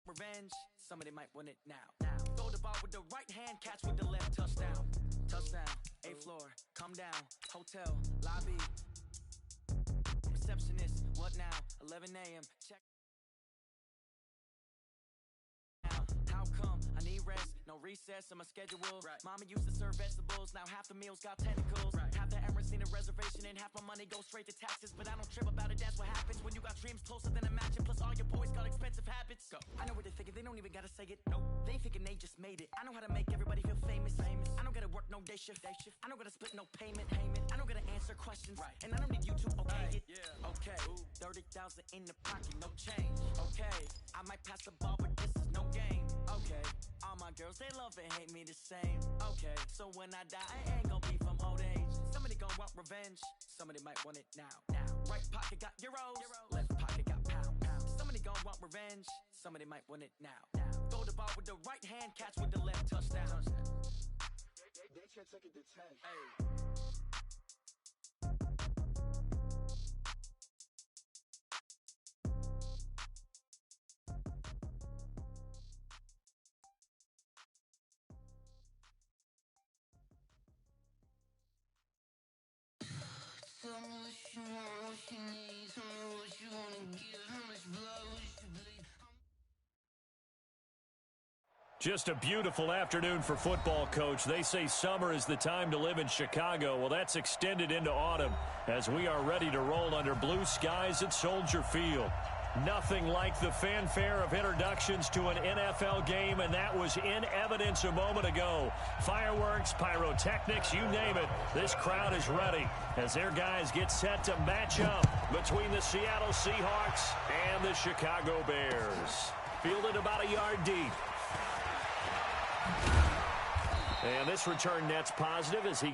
Revenge, somebody might win it now. Throw the ball with the right hand, catch with the left, touchdown. Touchdown, 8th floor, come down, hotel, lobby. Receptionist, what now? 11 a.m., check. How come? I need rest, no recess in my schedule. Right. Mama used to serve vegetables, now half the meals got tentacles. Right. Half the Emirates need a reservation and half my money goes straight to taxes. But I don't trip about it, that's what happens when you got dreams closer than a mansion. Plus all your boys got expensive habits. Go. I know what they're thinking, they don't even gotta say it. Nope. They ain't thinking they just made it. I know how to make everybody feel famous. I don't gotta work no day shift. I don't gotta split no payment. I don't gotta answer questions. Right. And I don't need you to okay it. Yeah. Okay. 30,000 in the pocket, no change. Okay. I might pass the ball, but this is no game. Okay, all my girls, they love and hate me the same. Okay, so when I die, I ain't gonna be from old age. Somebody gon' want revenge, somebody might want it now. Right pocket got euros, left pocket got pounds. Somebody gon' want revenge, somebody might want it now. Throw the ball with the right hand, catch with the left, touchdown. They can't take it to 10. Hey. Tell me what you want, what you need. Tell me what you wanna give. How much blood would you bleed? Just a beautiful afternoon for football, Coach. They say summer is the time to live in Chicago. Well, that's extended into autumn as we are ready to roll under blue skies at Soldier Field. Nothing like the fanfare of introductions to an NFL game, and that was in evidence a moment ago. Fireworks, pyrotechnics, you name it. This crowd is ready as their guys get set to match up between the Seattle Seahawks and the Chicago Bears. Fielded about a yard deep. And this return net's positive as he...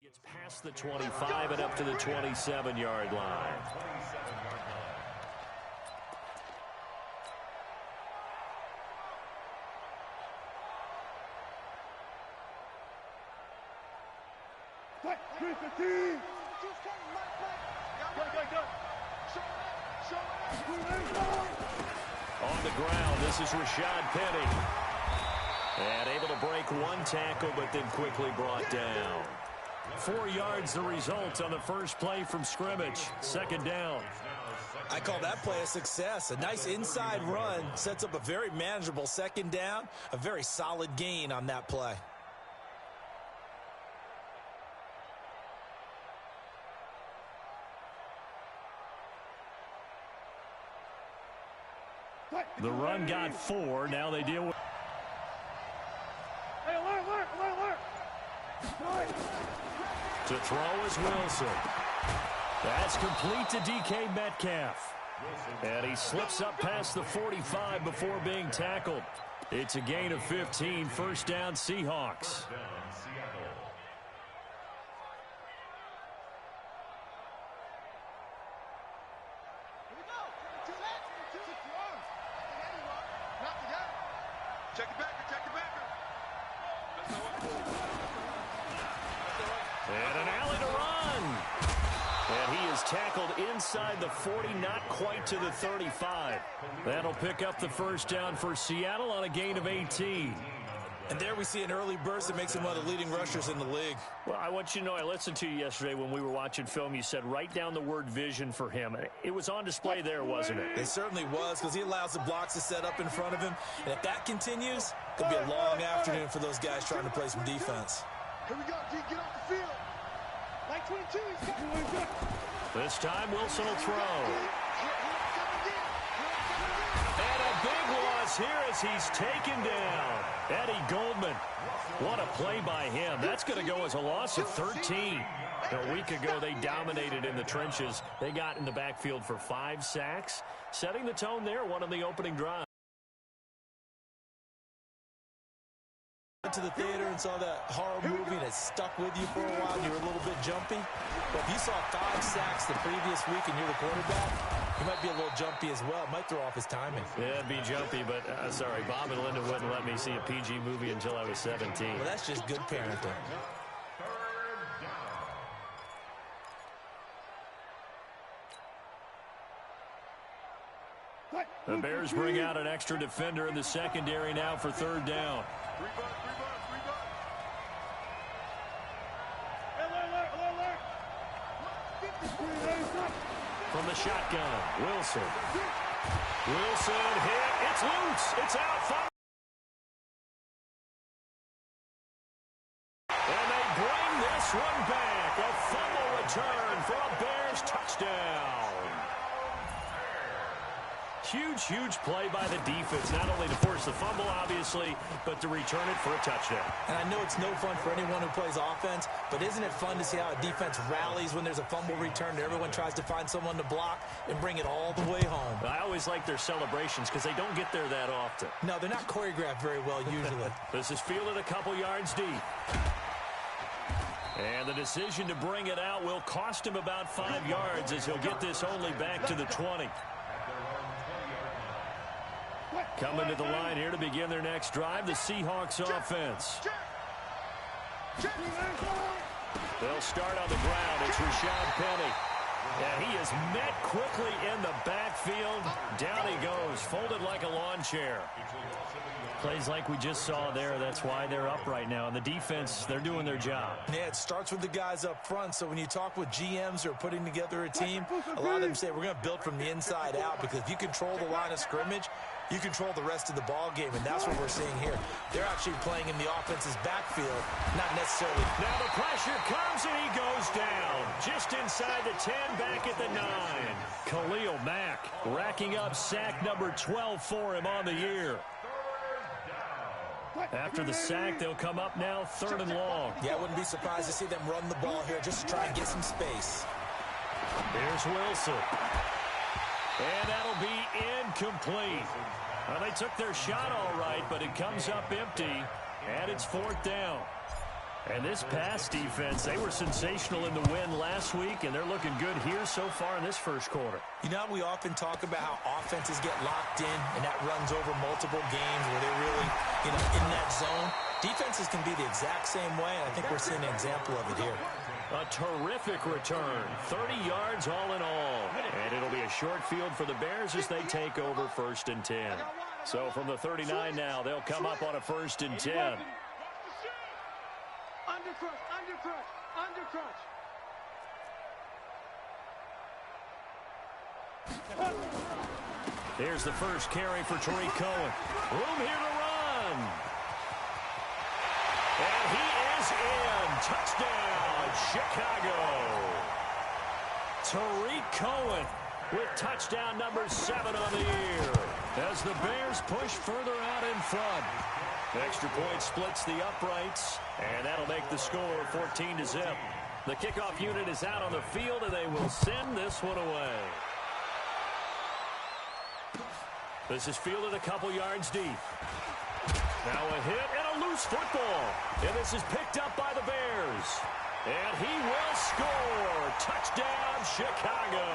Gets past the 25 and up to the 27-yard line. On the ground, this is Rashad Penny. And able to break one tackle, but then quickly brought down. 4 yards the result on the first play from scrimmage. Second down. I call that play a success. A nice inside run sets up a very manageable second down. A very solid gain on that play. The run got 4. Now they deal with... Hey, alert. To throw is Wilson. That's complete to DK Metcalf. And he slips up past the 45 before being tackled. It's a gain of 15. First down, Seahawks. Tackled inside the 40, not quite to the 35. That'll pick up the first down for Seattle on a gain of 18. And there we see an early burst that makes him one of the leading rushers in the league. Well, I want you to know, I listened to you yesterday when we were watching film. You said write down the word vision for him. It was on display there, wasn't it? It certainly was, because he allows the blocks to set up in front of him. And if that continues, it could be a long afternoon for those guys trying to play some defense. Here we go, D. Get off the field. Line 22, he's got This time, Wilson will throw. And a big loss here as he's taken down. Eddie Goldman. What a play by him. That's going to go as a loss of 13. A week ago, they dominated in the trenches. They got in the backfield for 5 sacks, setting the tone there, one on the opening drive. Went to the theater and saw that horror movie and it stuck with you for a while and you were a little bit jumpy. But if you saw 5 sacks the previous week and you're the quarterback, you might be a little jumpy as well. It might throw off his timing. Yeah, it'd be jumpy, but sorry, Bob and Linda wouldn't let me see a PG movie until I was 17. Well, that's just good parenting. The Bears bring out an extra defender in the secondary now for 3rd down. From the shotgun, Wilson. Wilson hit. It's loose. It's out. And they bring this one back. A fumble return for a Bears touchdown. Huge play by the defense, not only to force the fumble, obviously, but to return it for a touchdown. And I know it's no fun for anyone who plays offense, but isn't it fun to see how a defense rallies when there's a fumble return and everyone tries to find someone to block and bring it all the way home? I always like their celebrations because they don't get there that often. No, they're not choreographed very well usually. This is fielded a couple yards deep. And the decision to bring it out will cost him about 5 yards as he'll get this only back to the 20. Coming to the line here to begin their next drive, the Seahawks offense. They'll start on the ground. It's Rashad Penny. And he is met quickly in the backfield. Down he goes, folded like a lawn chair. Plays like we just saw there. That's why they're up right now. And the defense, they're doing their job. Yeah, it starts with the guys up front. So when you talk with GMs who are putting together a team, a lot of them say we're going to build from the inside out, because if you control the line of scrimmage, you control the rest of the ball game, and that's what we're seeing here. They're actually playing in the offense's backfield, not necessarily. Now the pressure comes, and he goes down. Just inside the 10, back at the 9. Khalil Mack racking up sack number 12 for him on the year. After the sack, they'll come up now 3rd and long. Yeah, I wouldn't be surprised to see them run the ball here just to try and get some space. Here's Wilson. And that'll be incomplete. Well, they took their shot all right, but it comes up empty, and it's 4th down. And this pass defense, they were sensational in the win last week, and they're looking good here so far in this first quarter. You know, we often talk about how offenses get locked in, and that runs over multiple games where they're really, in that zone. Defenses can be the exact same way, and I think we're seeing an example of it here. A terrific return, 30 yards all in all. And it'll be a short field for the Bears as they take over 1st and 10. So from the 39 now, they'll come up on a 1st and 10. Here's the first carry for Tariq Cohen. Room here to run. And he is in. Touchdown, Chicago. Tariq Cohen with touchdown number 7 on the year as the Bears push further out in front. Extra point splits the uprights, and that'll make the score 14-0. The kickoff unit is out on the field, and they will send this one away. This is fielded a couple yards deep. Now a hit and a loose football. And this is picked up by the Bears. And he will score. Touchdown, Chicago.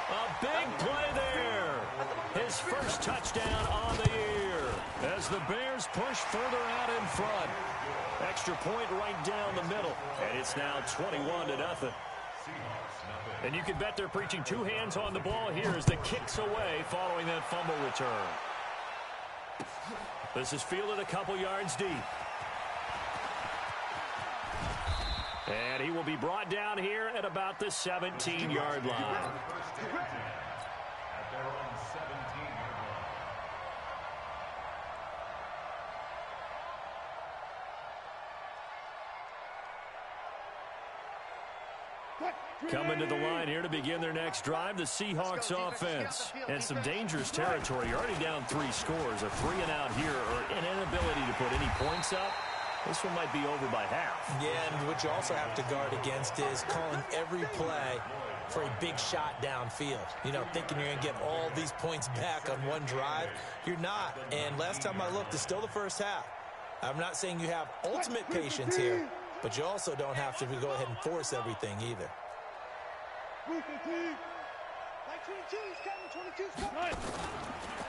A big play there. His first touchdown on the year as the Bears push further out in front. Extra point right down the middle. And it's now 21-0. And you can bet they're preaching 2 hands on the ball here as the kick's away following that fumble return. This is fielded a couple yards deep. And he will be brought down here at about the 17-yard line. Coming to the line here to begin their next drive, the Seahawks offense. And some dangerous territory. You're already down 3 scores. A 3-and-out here or an inability to put any points up. This one might be over by half. Yeah, and what you also have to guard against is calling every play for a big shot downfield. You know, thinking you're going to get all these points back on one drive. You're not. And last time I looked, it's still the first half. I'm not saying you have ultimate patience here, but you also don't have to go ahead and force everything either.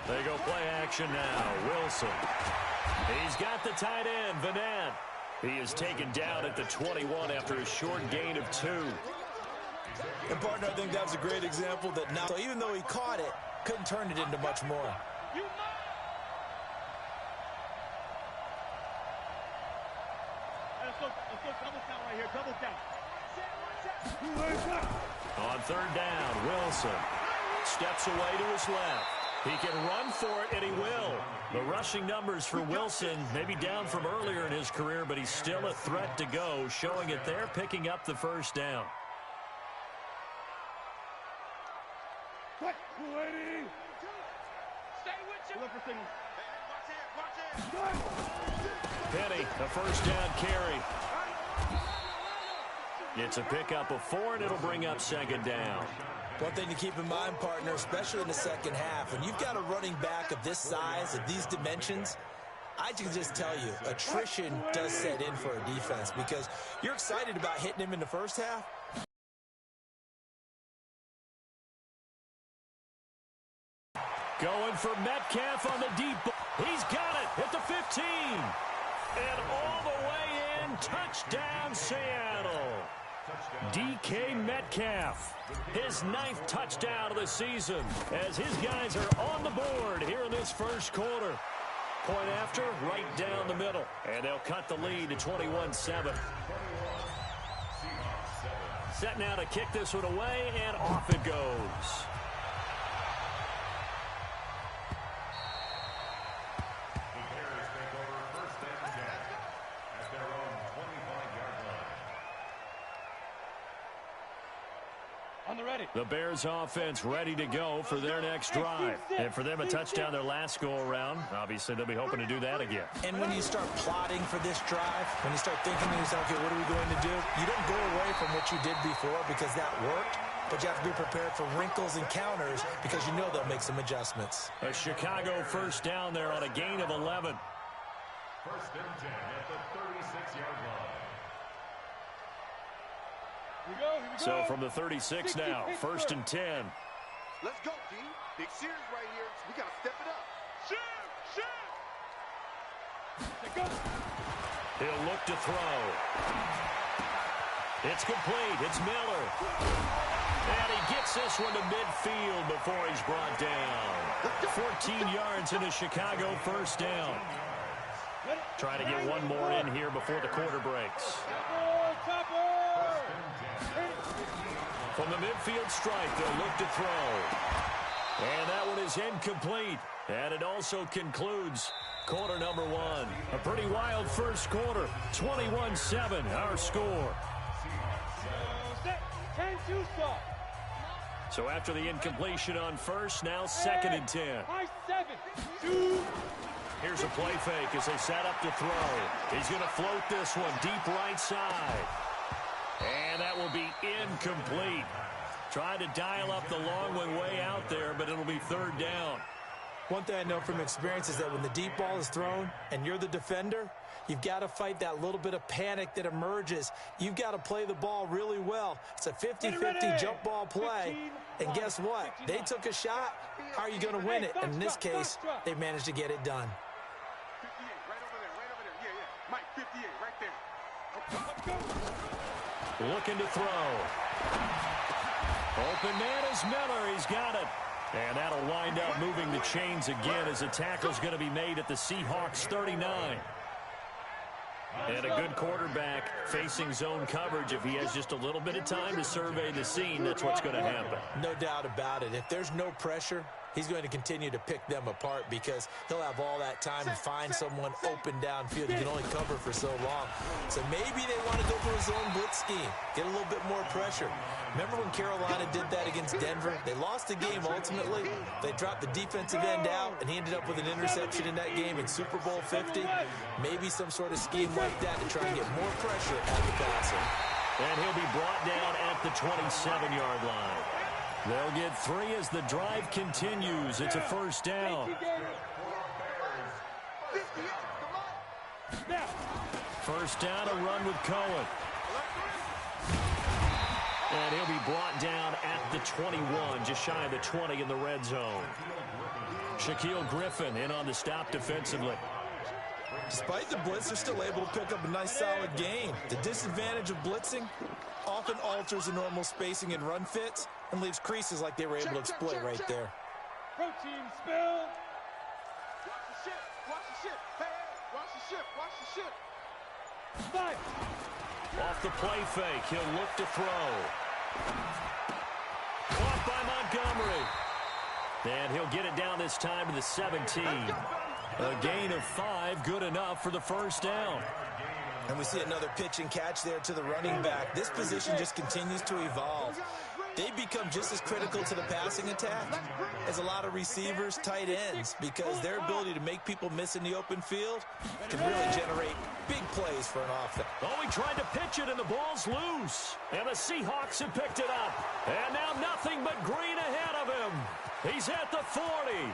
They go play action now. Wilson. He's got the tight end, Vanette. He is taken down at the 21 after a short gain of 2. And, partner, I think that's a great example that now, so even though he caught it, couldn't turn it into much more. Let's go double count right here, double count. On third down, Wilson steps away to his left. He can run for it, and he will. The rushing numbers for Wilson may be down from earlier in his career, but he's still a threat to go, showing it there, picking up the first down. Penny, a first down carry. It's a pickup of 4, and it'll bring up second down. One thing to keep in mind, partner, especially in the second half, when you've got a running back of this size, of these dimensions, I can just tell you, attrition does set in for a defense because you're excited about hitting him in the first half. Going for Metcalf on the deep ball. He's got it at the 15. And all the way in, touchdown Seattle. DK Metcalf, his 9th touchdown of the season as his guys are on the board here in this first quarter. Point after, right down the middle. And they'll cut the lead to 21-7. Set now to kick this one away, and off it goes. The Bears offense ready to go for their next drive. And for them, a touchdown their last go-around. Obviously, they'll be hoping to do that again. And when you start plotting for this drive, when you start thinking to yourself, okay, what are we going to do? You don't go away from what you did before because that worked, but you have to be prepared for wrinkles and counters because you know they'll make some adjustments. A Chicago first down there on a gain of 11. First and 10 at the 36-yard line. Here we go. So from the 36 now, first and 10. Let's go, D. Big series right here. We got to step it up. Shoot! He'll look to throw. It's complete. It's Miller. And he gets this one to midfield before he's brought down. 14 yards in a Chicago first down. Trying to get one more in here before the quarter breaks. From the midfield stripe, they'll look to throw. And that one is incomplete. And it also concludes quarter number 1. A pretty wild first quarter. 21-7, our score. So after the incompletion on first, now second and 10. Here's a play fake as they set up to throw. He's going to float this one deep right side. And that will be incomplete. Trying to dial up the long one way out there, but it'll be third down. One thing I know from experience is that when the deep ball is thrown and you're the defender, you've got to fight that little bit of panic that emerges. You've got to play the ball really well. It's a 50-50 jump ball play. And guess what? They took a shot. How are you going to win it? And in this case, they managed to get it done. 58, right over there. Yeah. Mike, 58, right there. Looking to throw. Open man is Miller. He's got it. And that'll wind up moving the chains again as the tackle's going to be made at the Seahawks 39. And a good quarterback facing zone coverage. If he has just a little bit of time to survey the scene, that's what's going to happen. No doubt about it. If there's no pressure, he's going to continue to pick them apart because he'll have all that time to find someone open downfield. He can only cover for so long. So maybe they want to go for a zone blitz scheme, get a little bit more pressure. Remember when Carolina did that against Denver? They lost the game ultimately. They dropped the defensive end out, and he ended up with an interception in that game in Super Bowl 50. Maybe some sort of scheme like that to try and get more pressure at the passer. And he'll be brought down at the 27-yard line. They'll get 3 as the drive continues. It's a first down. First down, a run with Cohen. And he'll be brought down at the 21, just shy of the 20 in the red zone. Shaquille Griffin in on the stop defensively. Despite the blitz, they're still able to pick up a nice solid gain. The disadvantage of blitzing often alters the normal spacing and run fits and leaves creases like they were able to exploit right there. Protein spill. Watch the ship. Watch the ship. Hey, watch the ship. Watch the ship. Five. Off the play fake, he'll look to throw. Caught by Montgomery. And he'll get it down this time to the 17. A gain of 5, good enough for the first down. And we see another pitch and catch there to the running back. This position just continues to evolve. They become just as critical to the passing attack as a lot of receivers, tight ends, because their ability to make people miss in the open field can really generate big plays for an offense. Oh, he tried to pitch it, and the ball's loose. And the Seahawks have picked it up. And now nothing but green ahead of him. He's at the 40,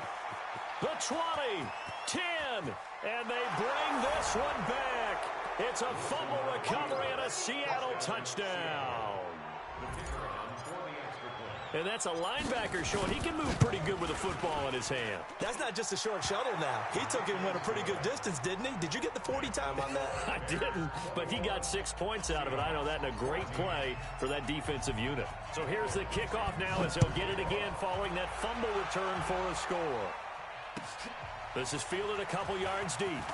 the 20, 10, and they bring this one back. It's a fumble recovery and a Seattle touchdown. And that's a linebacker showing he can move pretty good with a football in his hand. That's not just a short shuttle now. He took it and went a pretty good distance, didn't he? Did you get the 40 time on that? I didn't, but he got 6 points out of it. I know that, in a great play for that defensive unit. So here's the kickoff now as he'll get it again following that fumble return for a score. This is fielded a couple yards deep. And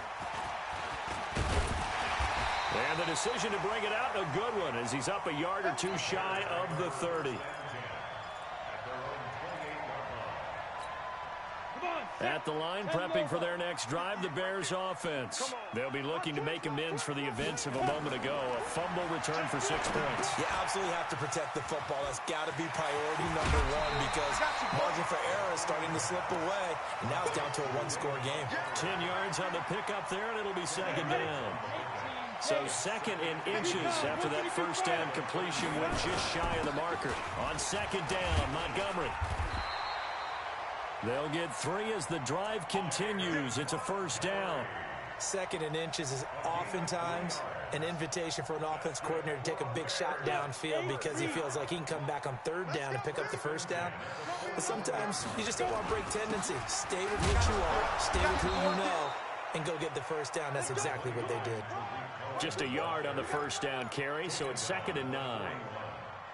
the decision to bring it out, a good one, as he's up a yard or two shy of the 30. At the line, prepping for their next drive, the Bears offense. They'll be looking to make amends for the events of a moment ago. A fumble return for 6 points. You absolutely have to protect the football. That's got to be priority number 1 because margin for error is starting to slip away. And now it's down to a 1-score game. 10 yards on the pickup there, and it'll be second down. So second in inches after that first down completion went just shy of the marker. On second down, Montgomery. They'll get 3 as the drive continues. It's a first down. Second in inches is oftentimes an invitation for an offense coordinator to take a big shot downfield because he feels like he can come back on third down and pick up the first down. But sometimes you just don't want to break tendency. Stay with what you are, stay with who you know, and go get the first down. That's exactly what they did. Just a yard on the first down carry, so it's second and 9.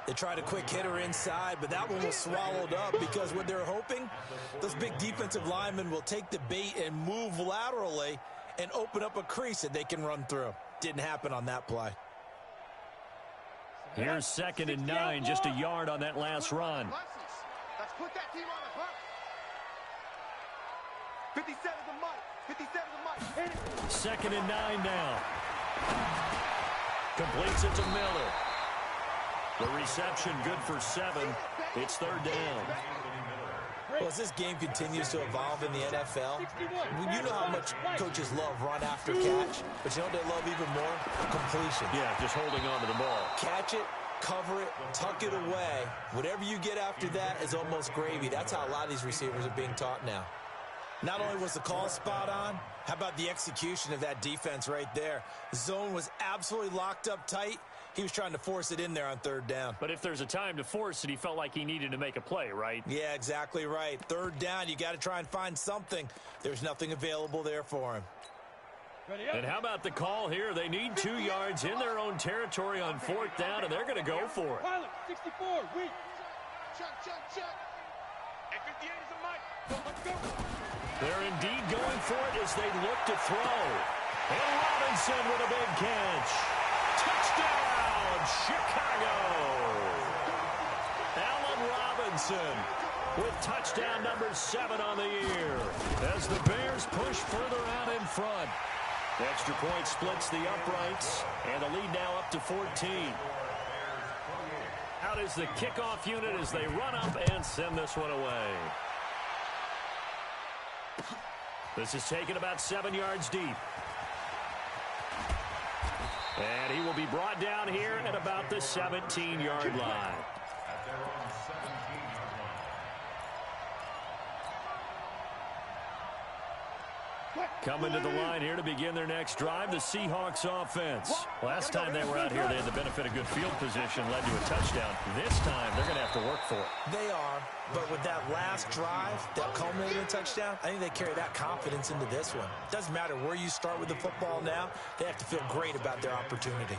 They tried a quick hitter inside, but that one was swallowed up because what they're hoping, those big defensive linemen will take the bait and move laterally and open up a crease that they can run through. Didn't happen on that play. Here's second and 9, just a yard on that last run. Let's put that team on the hunt. 57 the mic. 57 the mic. Second and 9 now. Completes it to Miller. The reception good for 7. It's third down. Well, as this game continues to evolve in the NFL, you know how much coaches love run after catch, but you know what they love even more? Completion. Yeah, just holding on to the ball. Catch it, cover it, tuck it away. Whatever you get after that is almost gravy. That's how a lot of these receivers are being taught now. Not only was the call spot on, how about the execution of that defense right there? The zone was absolutely locked up tight. He was trying to force it in there on third down. But if there's a time to force it, he felt like he needed to make a play, right? Yeah, exactly right. Third down, you got to try and find something. There's nothing available there for him. And how about the call here? They need 2 yards in their own territory on fourth down, and they're going to go for it. Pilot, 64, weak. Check. They're indeed going for it as they look to throw. And Robinson with a big catch. Touchdown, Chicago! Allen Robinson with touchdown number 7 on the year as the Bears push further out in front. The extra point splits the uprights, and the lead now up to 14. Out is the kickoff unit as they run up and send this one away. This is taken about 7 yards deep. And he will be brought down here at about the 17-yard line. Coming to the line here to begin their next drive, the Seahawks offense. Last time they were out here, they had the benefit of good field position, led to a touchdown. This time, they're going to have to work for it. They are, but with that last drive that culminated in a touchdown, I think they carry that confidence into this one. Doesn't matter where you start with the football now, they have to feel great about their opportunity.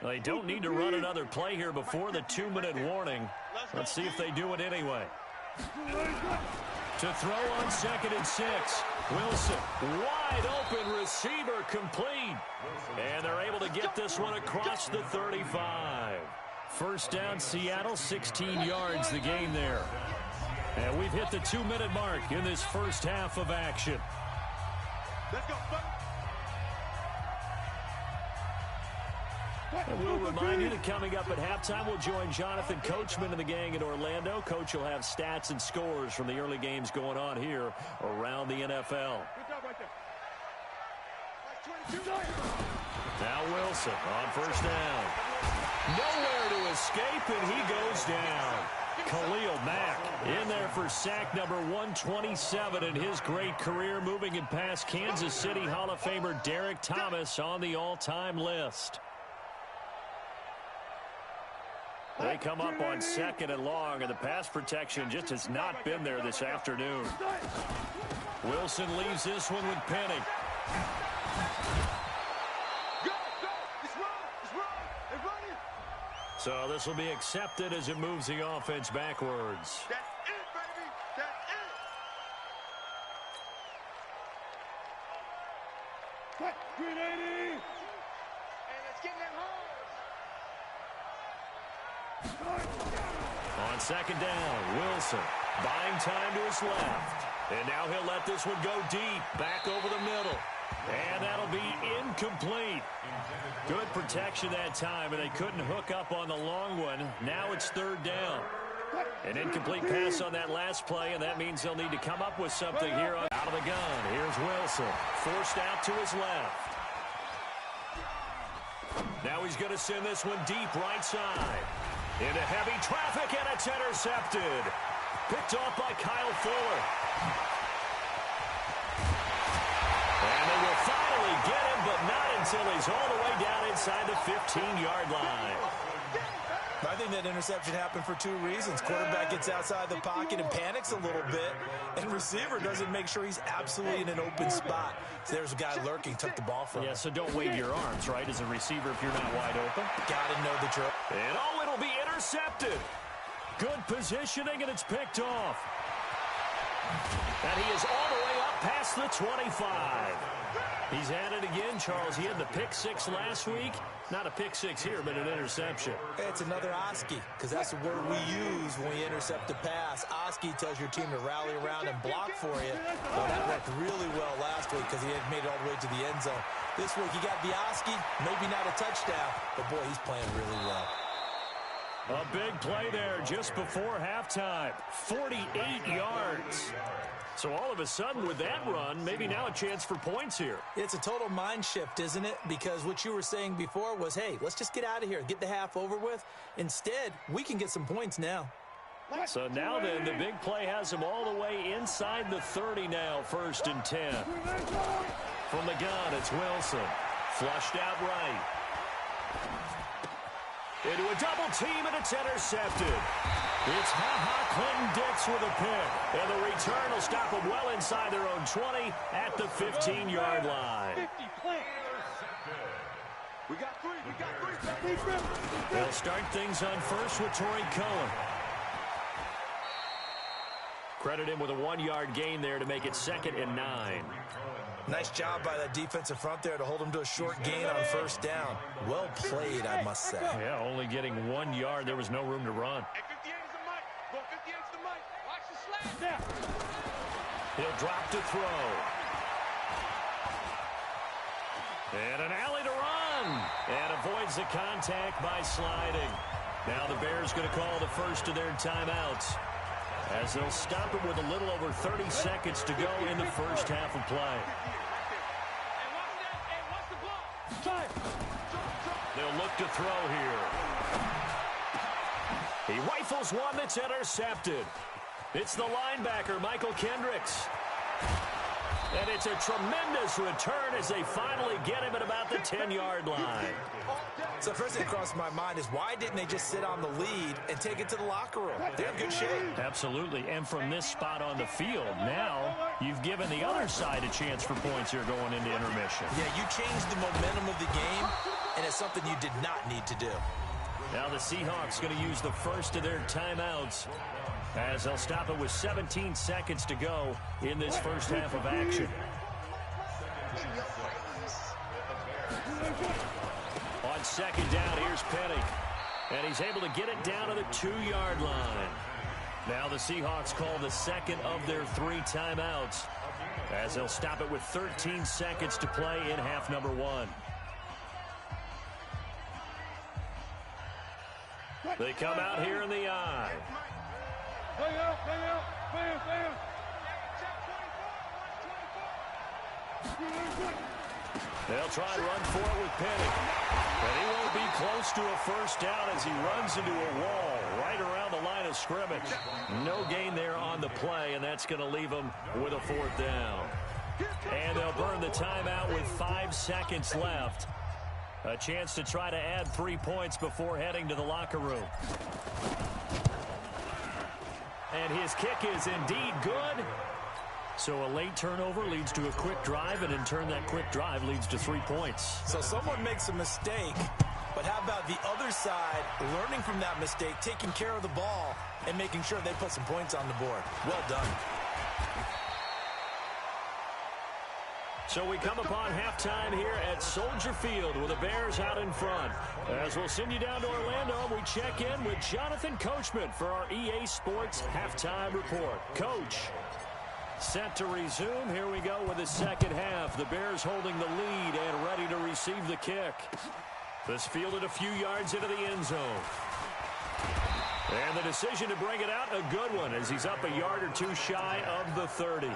They don't need to run another play here before the 2-minute warning. Let's see if they do it anyway. To throw on 2nd and 6. Wilson, wide open receiver, complete. And they're able to get this one across the 35. First down, Seattle, 16 yards the gain there. And we've hit the 2-minute mark in this first half of action. Let's go, buddy. And we'll remind you that coming up at halftime, we'll join Jonathan Coachman and the gang in Orlando. Coach will have stats and scores from the early games going on here around the NFL. Good job right there. Now Wilson on first down. Nowhere to escape, and he goes down. Khalil Mack in there for sack number 127 in his great career, moving it past Kansas City Hall of Famer Derek Thomas on the all-time list. They come up on 2nd and long, and the pass protection just has not been there this afternoon. Wilson leaves this one with Penny. So this will be accepted as it moves the offense backwards. That's it, baby. That's it. 380. And let's get that home. On 2nd down, Wilson buying time to his left. And now he'll let this one go deep, back over the middle. And that'll be incomplete. Good protection that time, and they couldn't hook up on the long one. Now it's 3rd down. An incomplete pass on that last play, and that means they'll need to come up with something here. Out of the gun, here's Wilson. Forced out to his left. Now he's going to send this one deep right side. Into heavy traffic, and it's intercepted. Picked off by Kyle Fuller. And they will finally get him, but not until he's all the way down inside the 15-yard line. I think that interception happened for 2 reasons. Quarterback gets outside the pocket and panics a little bit, and receiver doesn't make sure he's absolutely in an open spot. So there's a guy lurking, took the ball from him. Yeah, so don't wave your arms, right, as a receiver if you're not wide open. Got to know the drill. And oh, it'll be intercepted. Good positioning, and it's picked off. And he is all the way up past the 25. He's at it again, Charles. He had the pick 6 last week. Not a pick 6 here, but an interception. It's another Oski, because that's the word we use when we intercept a pass. Oski tells your team to rally around and block for you. Well, that worked really well last week because he had made it all the way to the end zone. This week he got the Oski, maybe not a touchdown, but boy, he's playing really well. A big play there just before halftime. 48 yards. So all of a sudden with that run, maybe now a chance for points here. It's a total mind shift, isn't it? Because what you were saying before was, hey, let's just get out of here, get the half over with. Instead, we can get some points now. So now then, the big play has him all the way inside the 30 now, 1st and 10. From the gun, it's Wilson. Flushed out right. Into a double team, and it's intercepted. It's Clinton-Dix with a pick. And the return will stop them well inside their own 20 at the 15-yard line. We got three. They'll start things on first with Torrey Cohen. Credit him with a 1-yard gain there to make it 2nd and 9. Nice job by that defensive front there to hold him to a short gain on first down. Well played, I must say. Yeah, only getting 1 yard. There was no room to run. Hey, 58 is the mic. Go 58 is the mic. Watch the slash. He'll drop to throw. And an alley to run. And avoids the contact by sliding. Now the Bears going to call the first of their timeouts, as they'll stop it with a little over 30 seconds to go in the first half of play. They'll look to throw here. He rifles one that's intercepted. It's the linebacker, Michael Kendricks. And it's a tremendous return as they finally get him at about the 10-yard line. So first thing that crossed my mind is, why didn't they just sit on the lead and take it to the locker room? They're in good shape. Absolutely. And from this spot on the field, now you've given the other side a chance for points here going into intermission. Yeah, you changed the momentum of the game, and it's something you did not need to do. Now the Seahawks going to use the first of their timeouts, as they'll stop it with 17 seconds to go in this first half of action. On second down, here's Penny. And he's able to get it down to the 2-yard line. Now the Seahawks call the second of their 3 timeouts, as they'll stop it with 13 seconds to play in half number 1. They come out here in the eye. They'll try and run for it with Penny. But he won't be close to a first down as he runs into a wall right around the line of scrimmage. No gain there on the play, and that's going to leave him with a 4th down. And they'll burn the timeout with 5 seconds left. A chance to try to add 3 points before heading to the locker room. And his kick is indeed good. So a late turnover leads to a quick drive, and in turn that quick drive leads to 3 points. So someone makes a mistake, but how about the other side learning from that mistake, taking care of the ball, and making sure they put some points on the board? Well done. So we come upon halftime here at Soldier Field with the Bears out in front. As we'll send you down to Orlando, we check in with Jonathan Coachman for our EA Sports Halftime Report. Coach, set to resume. Here we go with the second half. The Bears holding the lead and ready to receive the kick. This fielded a few yards into the end zone. And the decision to bring it out, a good one, as he's up a yard or 2 shy of the 30.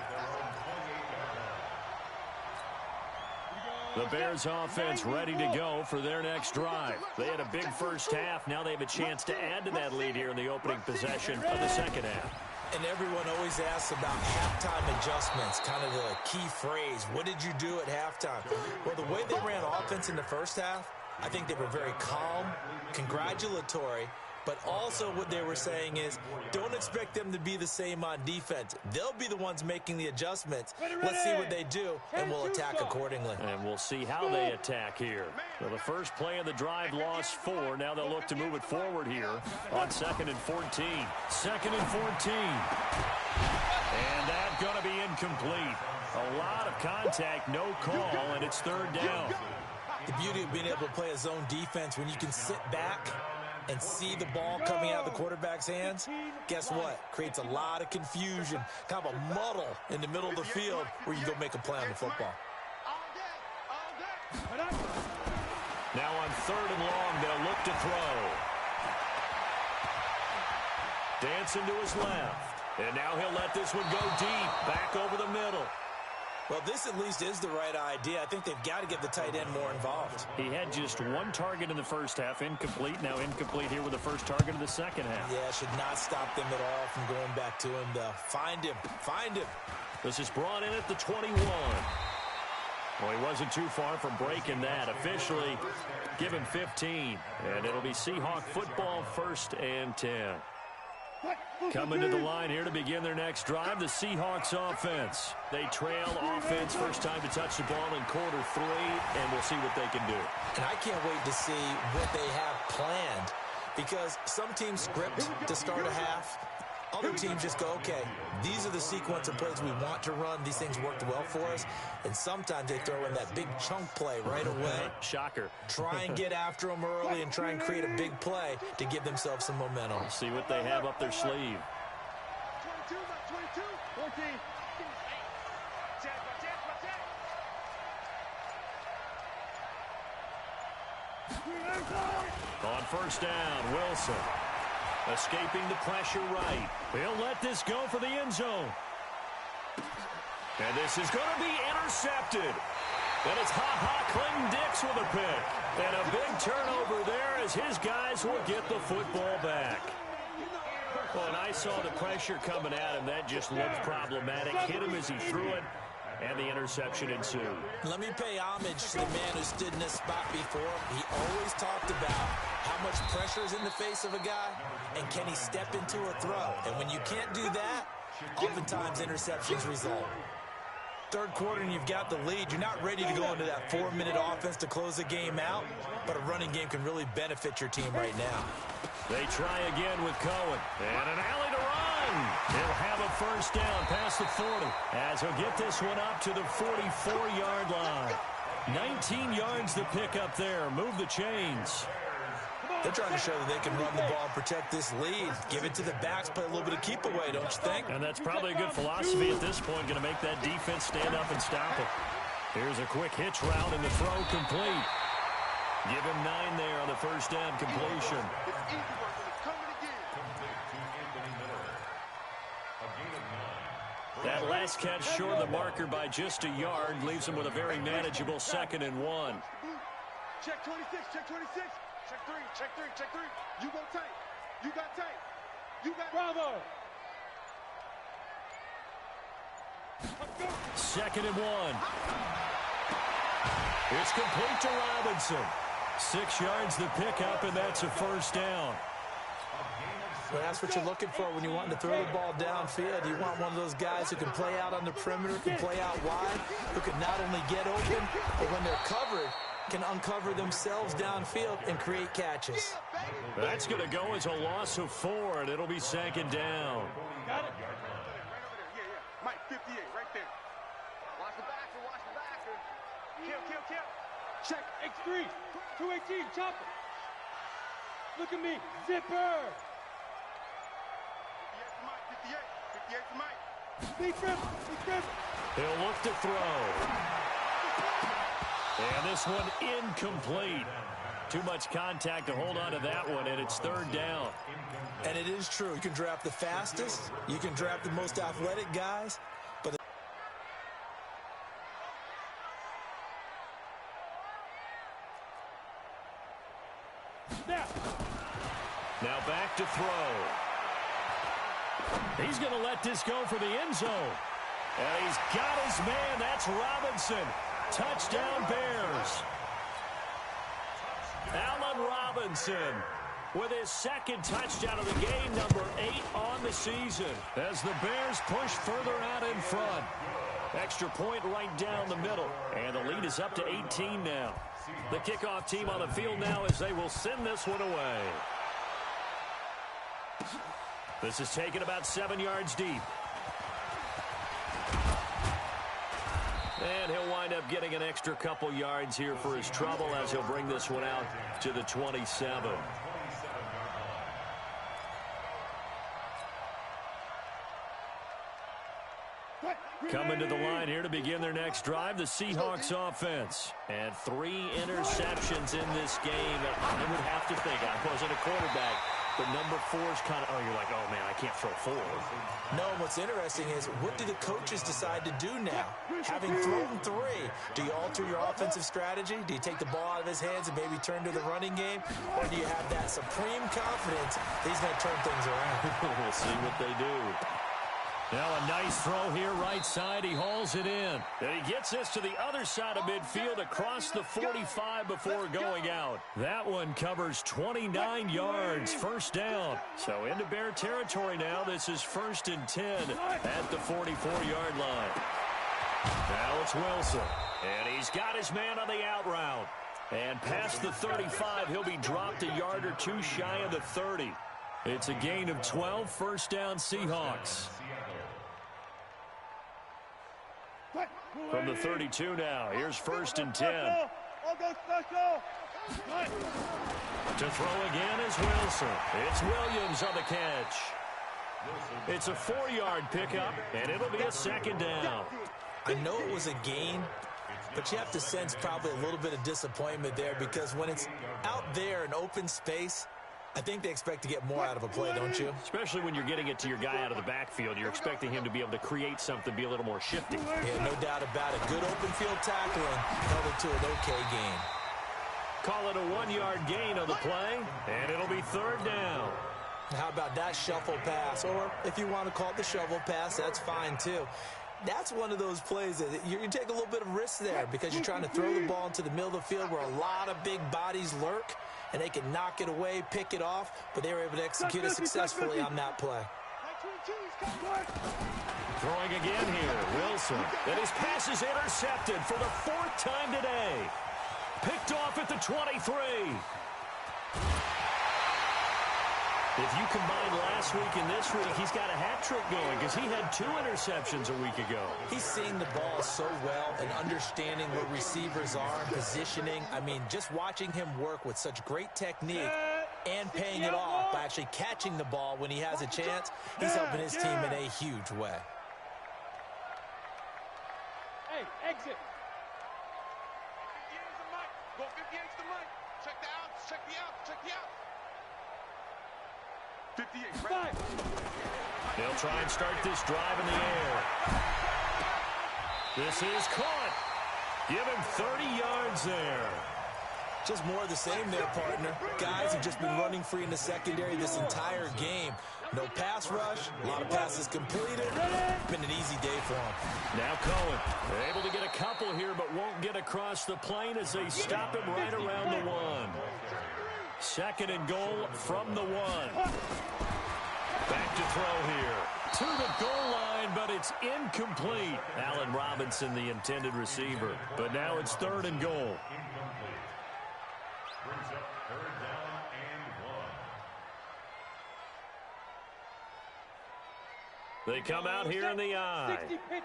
The Bears offense ready to go for their next drive. They had a big first half. Now they have a chance to add to that lead here in the opening possession of the second half. And everyone always asks about halftime adjustments, kind of the key phrase. What did you do at halftime? Well, the way they ran offense in the first half, I think they were very calm, congratulatory, but also what they were saying is, don't expect them to be the same on defense. They'll be the ones making the adjustments. Let's see what they do, and we'll attack accordingly. And we'll see how they attack here. Well, the first play of the drive lost 4. Now they'll look to move it forward here on 2nd and 14. 2nd and 14. And that's going to be incomplete. A lot of contact, no call, and it's 3rd down. The beauty of being able to play a zone defense when you can sit back and see the ball coming out of the quarterback's hands, guess what? Creates a lot of confusion, kind of a muddle in the middle of the field where you go make a play on the football. Now on 3rd and long, they'll look to throw. Dancing to his left. And now he'll let this one go deep, back over the middle. Well, this at least is the right idea. I think they've got to get the tight end more involved. He had just 1 target in the first half, incomplete. Now incomplete here with the first target of the second half. Yeah, should not stop them at all from going back to him, though. Find him. Find him. This is brought in at the 21. Well, he wasn't too far from breaking that. Officially, give him 15. And it'll be Seahawk football, 1st and 10. Coming to the line here to begin their next drive, the Seahawks offense. They trail offense, first time to touch the ball in quarter 3, and we'll see what they can do. And I can't wait to see what they have planned, because some teams script to start a half. Other teams just go, okay, these are the sequence of plays we want to run. These things worked well for us. And sometimes they throw in that big chunk play right away. Shocker. Try and get after them early and try and create a big play to give themselves some momentum. We'll see what they have up their sleeve. 22, 14. On first down, Wilson. Escaping the pressure right. He'll let this go for the end zone. And this is going to be intercepted. And it's Clinton-Dix with a pick. And a big turnover there as his guys will get the football back. Well, and I saw the pressure coming at him. That just looked problematic. Hit him as he threw it, and the interception ensued. Let me pay homage to the man who stood in this spot before. He always talked about how much pressure is in the face of a guy, and can he step into a throw. And when you can't do that, oftentimes interceptions result. Third quarter and you've got the lead. You're not ready to go into that 4-minute offense to close the game out, but a running game can really benefit your team right now. They try again with Cohen. And an alley to run. He'll have a first down past the 40 as he'll get this one up to the 44-yard line. 19 yards to pick up there. Move the chains. They're trying to show that they can run the ball and protect this lead. Give it to the backs, play a little bit of keep away, don't you think? And that's probably a good philosophy at this point, going to make that defense stand up and stop it. Here's a quick hitch route and the throw complete. Give him 9 there on the first down completion. That last catch short of the marker by just a yard leaves him with a very manageable 2nd and 1. Check 26, check 26. Check 3, check 3, check 3. You go tight. You got tight. You got Bravo. 2nd and 1. It's complete to Robinson. 6 yards to pick up, and that's a first down. Well, that's what you're looking for when you're wanting to throw the ball downfield. You want one of those guys who can play out on the perimeter, can play out wide, who can not only get open, but when they're covered, can uncover themselves downfield and create catches. That's going to go as a loss of 4, and it'll be 2nd down. Got it. Right over there. Yeah. Mike, 58, right there. Watch the backer, watch the backer. Kill. Check X3. 218, chopper. Look at me. Zipper. 58 to Mike. Big trip. He'll look to throw. And this one incomplete. Too much contact to hold on to that one, and it's 3rd down. And it is true. You can draft the fastest. You can draft the most athletic guys. But now back to throw. He's going to let this go for the end zone. And he's got his man. That's Robinson. Touchdown Bears. Allen Robinson with his 2nd touchdown of the game, number 8 on the season, as the Bears push further out in front. Extra point right down the middle, and the lead is up to 18 now. The kickoff team on the field now as they will send this one away. This is taken about 7 yards deep. And he'll wind up getting an extra couple yards here for his trouble as he'll bring this one out to the 27. Coming to the line here to begin their next drive, the Seahawks offense. And 3 interceptions in this game. I would have to think, I wasn't a quarterback, but number 4 is kind of, you're like, oh, man, I can't throw 4. no, what's interesting is, what do the coaches decide to do now? Having thrown 3, do you alter your offensive strategy? Do you take the ball out of his hands and maybe turn to the running game? Or do you have that supreme confidence that he's going to turn things around? We'll see what they do. Now a nice throw here right side. He hauls it in. And he gets this to the other side of midfield across the 45 before going out. That one covers 29 yards. First down. So into Bear territory now. This is 1st and 10 at the 44-yard line. Now it's Wilson. And he's got his man on the out route. And past the 35, he'll be dropped a yard or two shy of the 30. It's a gain of 12. First down, Seahawks. From the 32 now. Here's 1st and 10. To throw again is Wilson. It's Williams on the catch. It's a 4-yard pickup, and it'll be a 2nd down. I know it was a gain, but you have to sense probably a little bit of disappointment there because when it's out there in open space, I think they expect to get more out of a play, don't you? Especially when you're getting it to your guy out of the backfield. You're expecting him to be able to create something, be a little more shifty. Yeah, no doubt about it. Good open field tackling held it to an okay gain. Call it a 1-yard gain on the play, and it'll be 3rd down. How about that shuffle pass? Or if you want to call it the shovel pass, that's fine too. That's one of those plays that you take a little bit of risk there because you're trying to throw the ball into the middle of the field where a lot of big bodies lurk, and they can knock it away, pick it off, but they were able to execute it successfully on that play. Throwing again here, Wilson. And his pass is intercepted for the 4th time today. Picked off at the 23. If you combine last week and this week, he's got a hat trick going because he had 2 interceptions a week ago. He's seeing the ball so well and understanding where receivers are and positioning. I mean, just watching him work with such great technique and paying it off by actually catching the ball when he has a chance, he's helping his team in a huge way. Hey, exit. 58's the mic. Go 58's the mic. Check the outs. Check the outs. Check the outs. 58, right? They'll try and start this drive in the air. This is caught. Give him 30 yards there. Just more of the same there, partner. Guys have just been running free in the secondary this entire game. No pass rush, a lot of passes completed. Been an easy day for him. Now Cohen, able to get a couple here, but won't get across the plane as they stop him right around the 1. 2nd and goal from the 1. Back to throw here. To the goal line, but it's incomplete. Allen Robinson, the intended receiver. But now it's 3rd and goal. Brings up 3rd down and 1. They come out here in the eye.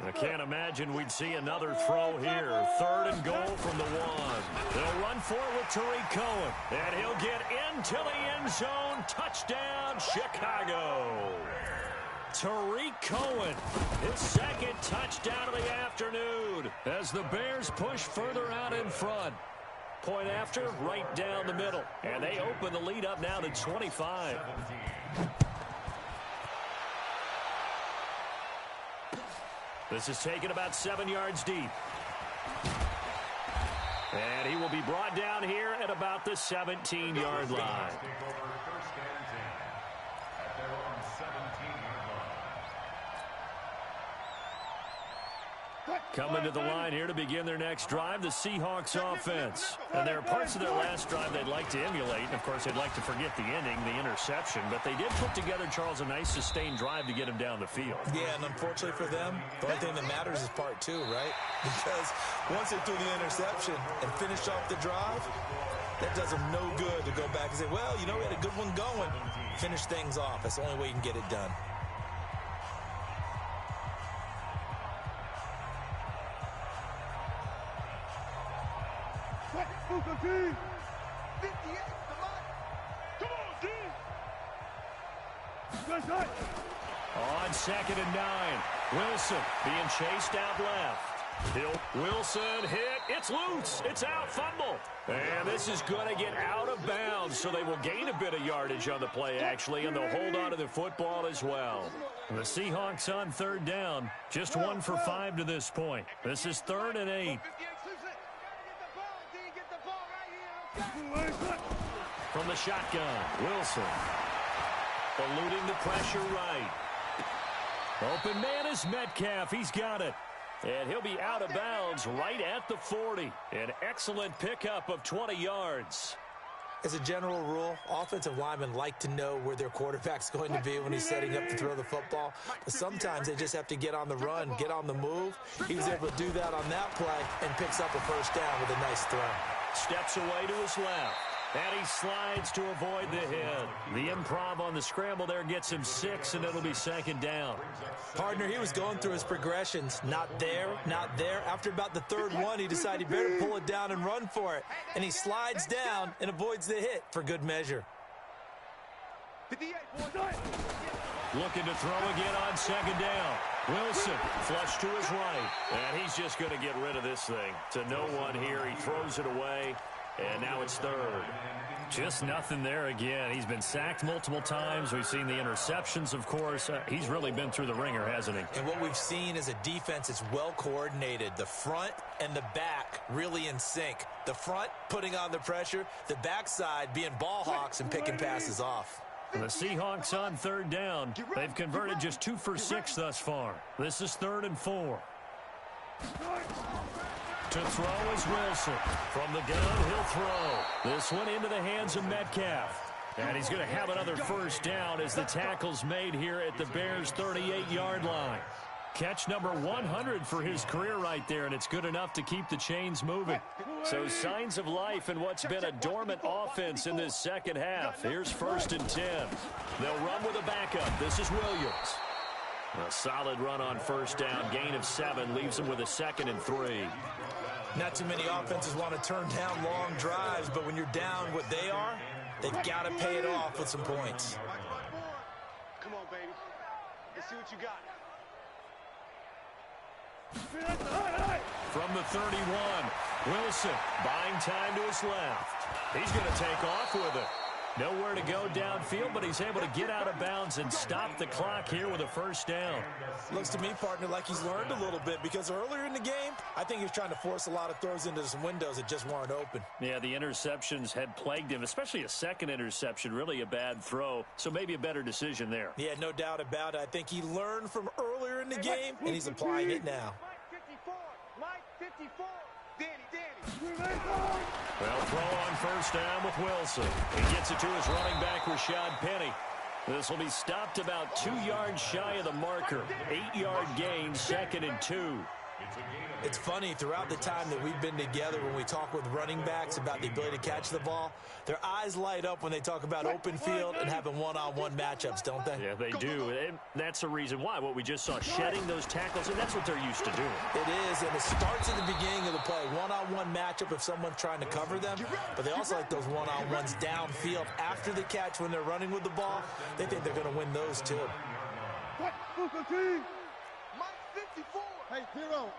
I can't imagine we'd see another throw here. 3rd and goal from the 1. They'll run for it with Tariq Cohen. And he'll get into the end zone. Touchdown, Chicago. Tariq Cohen, his 2nd touchdown of the afternoon as the Bears push further out in front. Point after, right down the middle. And they open the lead up now to 25. This is taken about 7 yards deep. And he will be brought down here at about the 17-yard line. Coming to the line here to begin their next drive, the Seahawks offense. And there are parts of their last drive they'd like to emulate. And, of course, they'd like to forget the ending, the interception. But they did put together, Charles, a nice sustained drive to get him down the field. Yeah, and unfortunately for them, the only thing that matters is part 2, right? Because once they threw the interception and finished off the drive, that does them no good to go back and say, well, you know, we had a good one going. Finish things off. That's the only way you can get it done. Come on, D. On 2nd and 9, Wilson being chased out left. Wilson hit. It's loose. It's out. Fumble. And this is going to get out of bounds, so they will gain a bit of yardage on the play, actually, and they'll hold on to the football as well. The Seahawks on 3rd down, just 1 for 5 to this point. This is 3rd and 8. From the shotgun, Wilson eluding the pressure right. Open man is Metcalf. He's got it. And he'll be out of bounds right at the 40. An excellent pickup of 20 yards. As a general rule, offensive linemen like to know where their quarterback's going to be when he's setting up to throw the football. But sometimes they just have to get on the run, get on the move. He was able to do that on that play and picks up a first down with a nice throw. Steps away to his left. And he slides to avoid the hit. The improv on the scramble there gets him 6, and it'll be second down. Partner, he was going through his progressions. Not there, not there. After about the third one, he decided he better pull it down and run for it. And he slides down and avoids the hit for good measure. Looking to throw again on second down. Wilson flush to his right. And he's just going to get rid of this thing. To no one here. He throws it away. And now it's third. Just nothing there again. He's been sacked multiple times. We've seen the interceptions, of course. He's really been through the ringer, hasn't he? And what we've seen is a defense that's well coordinated. The front and the back really in sync. The front putting on the pressure. The backside being ball hawks and picking passes off. The Seahawks on third down. They've converted just 2 for 6 thus far. This is 3rd and 4. To throw is Wilson. From the gun, he'll throw. This one into the hands of Metcalf. And he's going to have another first down as the tackle's made here at the Bears' 38-yard line. Catch number 100 for his career right there, and it's good enough to keep the chains moving. So signs of life in what's been a dormant offense in this second half. Here's 1st and 10. They'll run with a backup. This is Williams. A solid run on first down. Gain of 7 leaves him with a 2nd and 3. Not too many offenses want to turn down long drives, but when you're down what they are, they've got to pay it off with some points. Come on, baby. Let's see what you got. From the 31, Wilson buying time to his left. He's going to take off with it. Nowhere to go downfield, but he's able to get out of bounds and stop the clock here with a first down. Looks to me, partner, like he's learned a little bit because earlier in the game, I think he was trying to force a lot of throws into some windows that just weren't open. Yeah, the interceptions had plagued him, especially a second interception, really a bad throw, so maybe a better decision there. Yeah, no doubt about it. I think he learned from earlier in the game, and he's applying it now. Mike 54. Danny. Well, throw on first down with Wilson. He gets it to his running back, Rashad Penny. This will be stopped about 2 yards shy of the marker. 8-yard gain, 2nd and 2. It's funny, throughout the time that we've been together, when we talk with running backs about the ability to catch the ball, their eyes light up when they talk about open field and having one-on-one matchups, don't they? Yeah, they do. And that's the reason why. What we just saw, shedding those tackles, and that's what they're used to doing. It is, and it starts at the beginning of the play. One-on-one matchup if someone's trying to cover them, but they also like those one-on-ones downfield after the catch when they're running with the ball. They think they're going to win those, too. Mike 54. Hey, 0.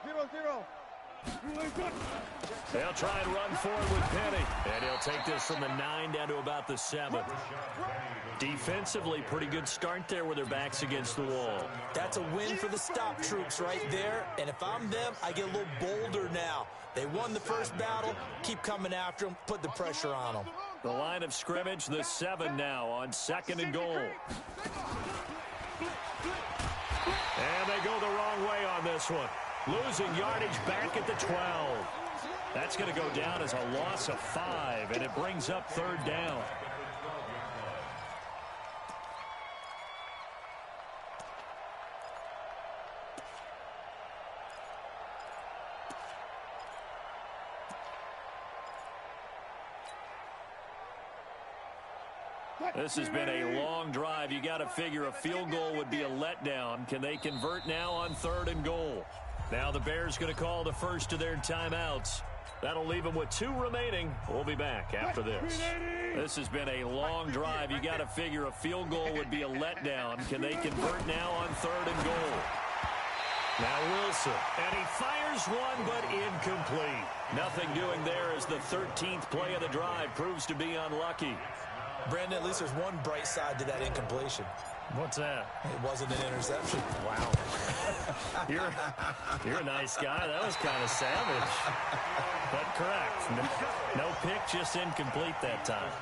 They'll try and run forward with Penny. And he'll take this from the 9 down to about the 7. Defensively, pretty good start there with their backs against the wall. That's a win for the stop troops right there. And if I'm them, I get a little bolder now. They won the first battle. Keep coming after them. Put the pressure on them. The line of scrimmage, the 7 now on 2nd and goal. And they go the wrong way on this one. Losing yardage back at the 12. That's going to go down as a loss of 5, and it brings up 3rd down. This has been a long drive. You got to figure a field goal would be a letdown. Can they convert now on 3rd and goal? Now the Bears going to call the first of their timeouts. That'll leave them with 2 remaining. We'll be back after this. This has been a long drive. You got to figure a field goal would be a letdown. Can they convert now on 3rd and goal? Now Wilson, and he fires one, but incomplete. Nothing doing there as the 13th play of the drive proves to be unlucky. Brandon, at least there's one bright side to that incompletion. What's that? It wasn't an interception. Wow. You're a nice guy. That was kind of savage. But correct. No pick, just incomplete that time.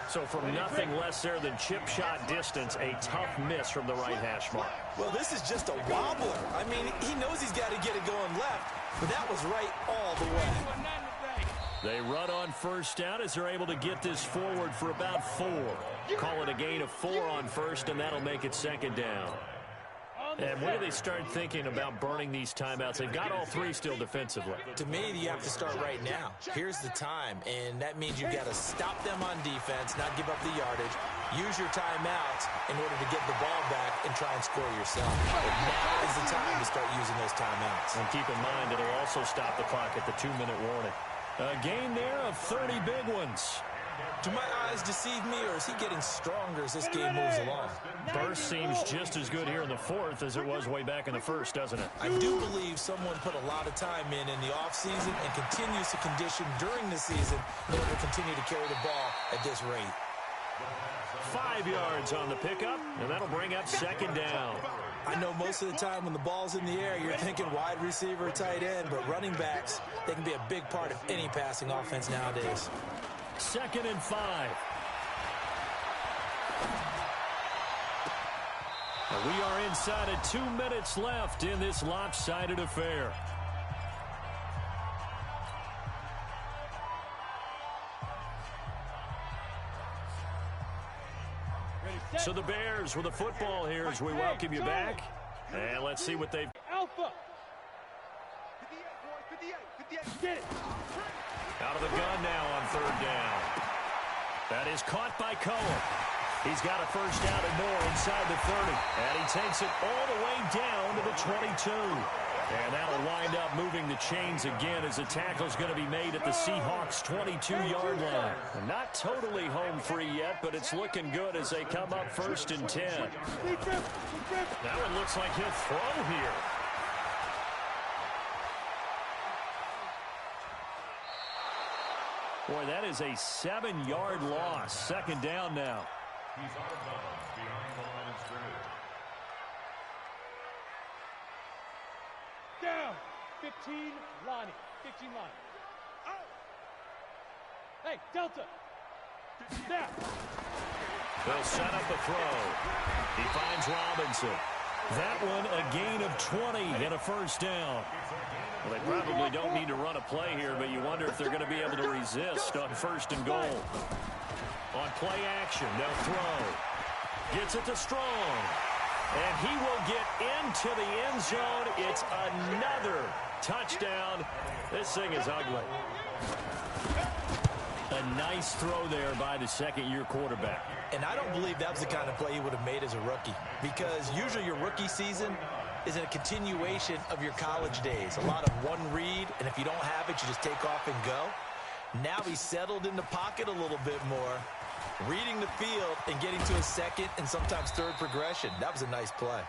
So from nothing less there than chip shot distance, a tough miss from the right hash mark. Well, this is just a wobbler. I mean, he knows he's got to get it going left, but that was right all the way. They run on first down as they're able to get this forward for about 4. Call it a gain of 4 on first, and that'll make it second down. And when do they start thinking about burning these timeouts? They've got all 3 still defensively. To me, you have to start right now. Here's the time, and that means you've got to stop them on defense, not give up the yardage, use your timeouts in order to get the ball back and try and score yourself. But now is the time to start using those timeouts. And keep in mind, it'll also stop the clock at the 2-minute warning. A gain there of 30 big ones. Do my eyes deceive me, or is he getting stronger as this game moves along? Burst seems just as good here in the 4th as it was way back in the 1st, doesn't it? I do believe someone put a lot of time in the offseason and continues to condition during the season in order to continue to carry the ball at this rate. 5 yards on the pickup, and that'll bring up second down. I know most of the time when the ball's in the air, you're thinking wide receiver, tight end, but running backs, they can be a big part of any passing offense nowadays. 2nd and 5. We are inside of 2 minutes left in this lopsided affair. So the Bears with the football here as we welcome you back. And let's see what they've... Alpha. 58, get it. Out of the gun now on 3rd down. That is caught by Cohen. He's got a first down and more inside the 30. And he takes it all the way down to the 22. And that'll wind up moving the chains again as the tackle's going to be made at the Seahawks' 22-yard line. And not totally home free yet, but it's looking good as they come up 1st and 10. That one looks like he'll throw here. Boy, that is a 7-yard loss. 2nd down now. He's out of bounds behind the line of scrimmage. Down. 15, Lonnie. 15, Lonnie. Out. Hey, Delta. Now. They'll set up the throw. He finds Robinson. That one a gain of 20 and a first down. Well, they probably don't need to run a play here, but you wonder if they're going to be able to resist on 1st and goal. On play action, they'll throw. Gets it to Strong. And he will get into the end zone. It's another touchdown. This thing is ugly. A nice throw there by the 2nd-year quarterback. And I don't believe that was the kind of play he would have made as a rookie, because usually your rookie season is a continuation of your college days. A lot of one read, and if you don't have it, you just take off and go. Now he's settled in the pocket a little bit more, reading the field and getting to a 2nd and sometimes 3rd progression. That was a nice play.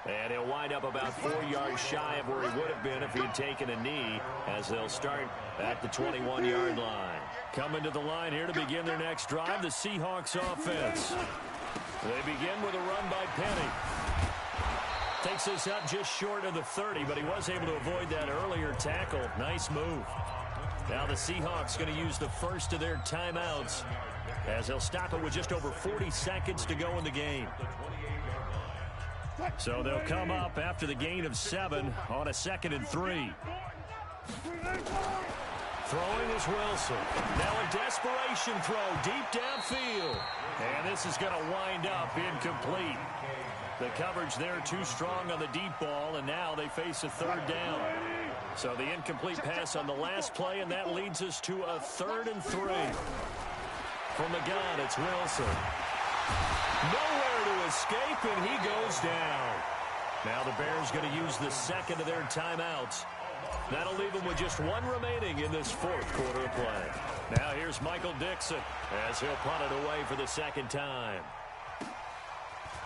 And he'll wind up about 4 yards shy of where he would have been if he'd taken a knee, as they'll start at the 21-yard line. Coming to the line here to begin their next drive, the Seahawks offense. They begin with a run by Penny. Takes this up just short of the 30, but he was able to avoid that earlier tackle. Nice move. Now the Seahawks going to use the first of their timeouts, as they'll stop it with just over 40 seconds to go in the game. So they'll come up after the gain of 7 on a 2nd and 3. Throwing is Wilson. Now a desperation throw deep downfield. And this is going to wind up incomplete. The coverage there too strong on the deep ball, and now they face a 3rd down. So the incomplete pass on the last play, and that leads us to a 3rd and 3. From the gun, it's Wilson. Nowhere to escape, and he goes down. Now the Bears going to use the 2nd of their timeouts. That'll leave them with just 1 remaining in this 4th quarter of play. Now here's Michael Dixon as he'll punt it away for the 2nd time.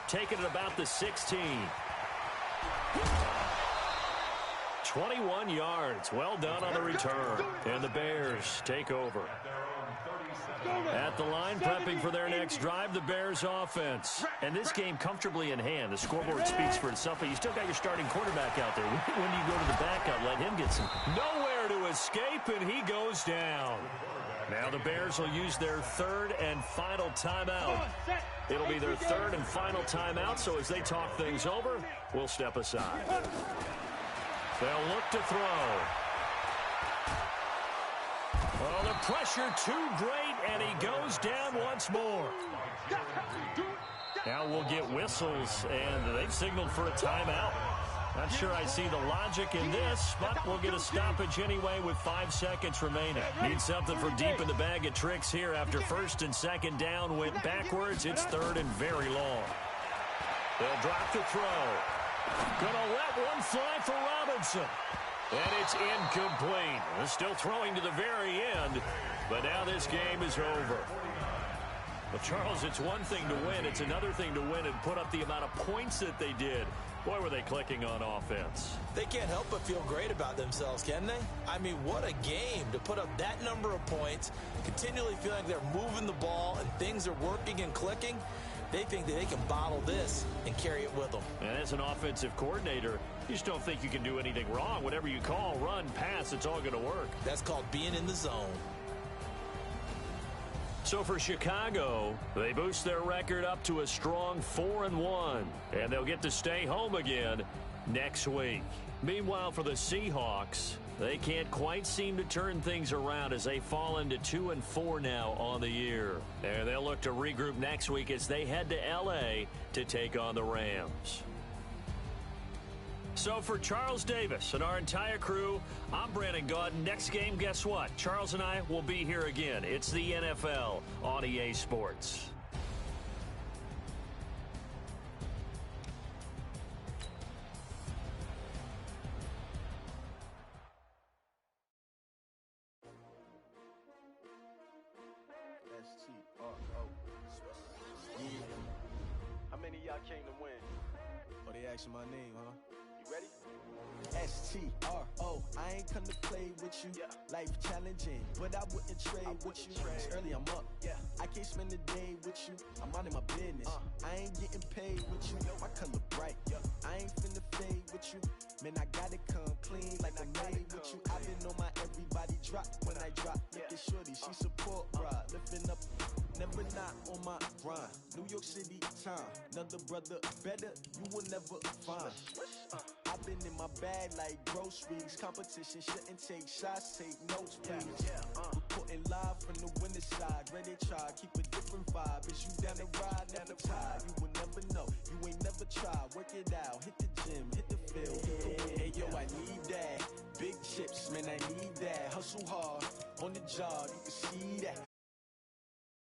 Taking it about the 16. 21 yards. Well done on the return. And the Bears take over. At the line, prepping for their next drive, the Bears offense. And this game comfortably in hand. The scoreboard speaks for itself, but you still got your starting quarterback out there. When do you go to the backup? Let him get some. Nowhere to escape, and he goes down. Now the Bears will use their third and final timeout. It'll be their third and final timeout, so as they talk things over, we'll step aside. They'll look to throw. Oh, the pressure too great, and he goes down once more. Now we'll get whistles, and they've signaled for a timeout. Not sure I see the logic in this, but we'll get a stoppage anyway with 5 seconds remaining. Need something for deep in the bag of tricks here after first and second down went backwards. It's third and very long. They'll drop the throw. Gonna let one fly for Robinson. And it's incomplete. They're still throwing to the very end, but now this game is over. Well, Charles, it's one thing to win. It's another thing to win and put up the amount of points that they did. Boy, were they clicking on offense. They can't help but feel great about themselves, can they? I mean, what a game to put up that number of points, continually feeling like they're moving the ball and things are working and clicking. They think that they can bottle this and carry it with them. And as an offensive coordinator, you just don't think you can do anything wrong. Whatever you call, run, pass, it's all going to work. That's called being in the zone. So for Chicago, they boost their record up to a strong 4-1, and they'll get to stay home again next week. Meanwhile, for the Seahawks, they can't quite seem to turn things around as they fall into 2-4 now on the year. And they'll look to regroup next week as they head to L.A. to take on the Rams. So for Charles Davis and our entire crew, I'm Brandon Gaudin. Next game, guess what? Charles and I will be here again. It's the NFL on EA Sports. How many of y'all came to win? Oh, they asking my name, huh? You ready? S-T-R-O, I ain't come to play with you. Life challenging, but I wouldn't trade with you. It's early, I'm up. I can't spend the day with you. I'm minding my business. I ain't getting paid with you. My color bright. I ain't finna fade with you. Man, I gotta come clean like I made with you. I've been on my everybody drop when I drop. Look at shorty, she support ride. Lifting up, never not on my grind. New York City time. Another brother better, you will never find. I've been in my bag like groceries. Competition shouldn't take shots, take notes, please. Reporting live from the winning side. Ready to try, keep a different vibe. Is you down the ride, never tired. You will never know, you ain't never tried. Work it out, hit the gym, hit the field. Hey yo, I need that. Big chips, man, I need that. Hustle hard, on the job, you can see that.